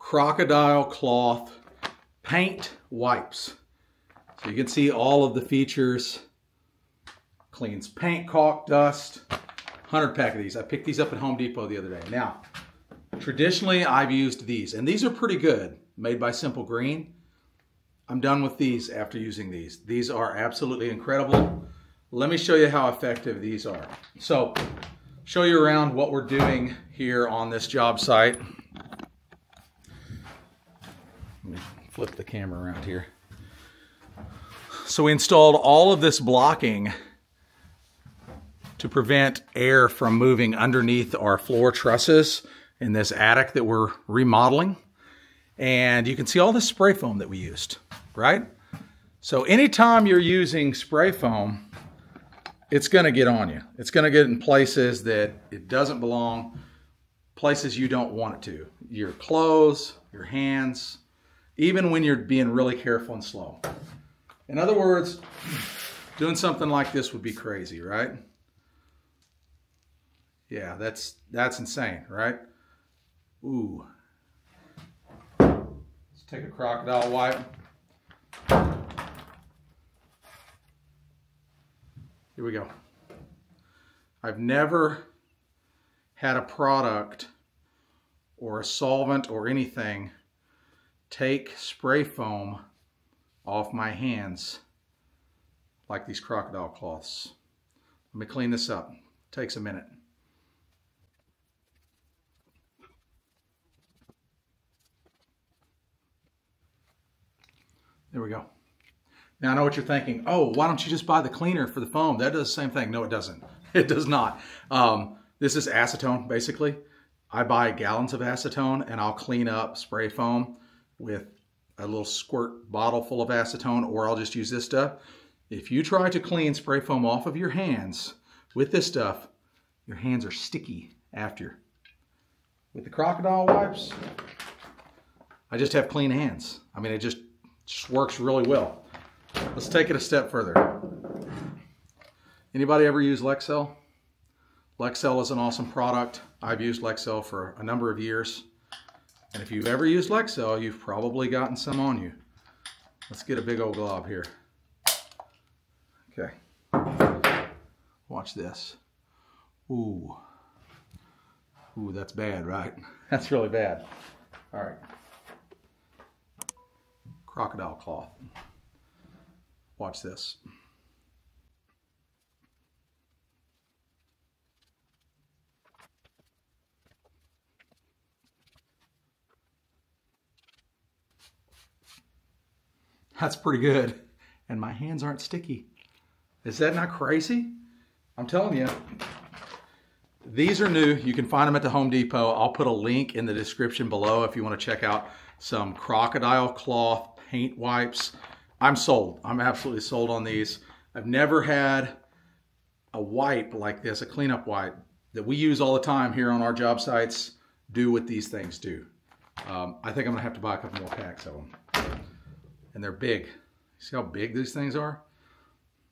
Crocodile Cloth Paint Wipes. So you can see all of the features. Cleans paint, caulk, dust. 100 pack of these. I picked these up at Home Depot the other day. Now, traditionally I've used these, and these are pretty good, made by Simple Green. I'm done with these after using these. These are absolutely incredible. Let me show you how effective these are. So, show you around what we're doing here on this job site. Let me flip the camera around here. So we installed all of this blocking to prevent air from moving underneath our floor trusses in this attic that we're remodeling. And you can see all the spray foam that we used, right? So anytime you're using spray foam, it's gonna get on you. It's gonna get in places that it doesn't belong, places you don't want it to. Your clothes, your hands, even when you're being really careful and slow. In other words, doing something like this would be crazy, right? Yeah, that's insane, right? Ooh. Let's take a crocodile wipe. Here we go. I've never had a product or a solvent or anything take spray foam off my hands like these crocodile cloths. Let me clean this up. It takes a minute. There we go. Now I know what you're thinking. Oh, why don't you just buy the cleaner for the foam? That does the same thing. No, it doesn't. It does not. This is acetone, basically. I buy gallons of acetone and I'll clean up spray foam with a little squirt bottle full of acetone, or I'll just use this stuff. If you try to clean spray foam off of your hands with this stuff, your hands are sticky after. With the crocodile wipes, I just have clean hands. I mean, it just works really well. Let's take it a step further. Anybody ever use Lexel? Lexel is an awesome product. I've used Lexel for a number of years. And if you've ever used Lexel, you've probably gotten some on you. Let's get a big old glob here. Okay. Watch this. Ooh. Ooh, that's bad, right? That's really bad. All right. Crocodile cloth. Watch this. That's pretty good. And my hands aren't sticky. Is that not crazy? I'm telling you. These are new. You can find them at the Home Depot. I'll put a link in the description below if you want to check out some Crocodile Cloth Paint Wipes. I'm sold. I'm absolutely sold on these. I've never had a wipe like this, a cleanup wipe, that we use all the time here on our job sites, do what these things do. I think I'm gonna have to buy a couple more packs of them. And they're big. See how big these things are?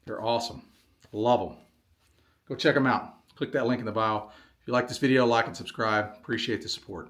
They're awesome. Love them. Go check them out. Click that link in the bio. If you like this video, like and subscribe. Appreciate the support.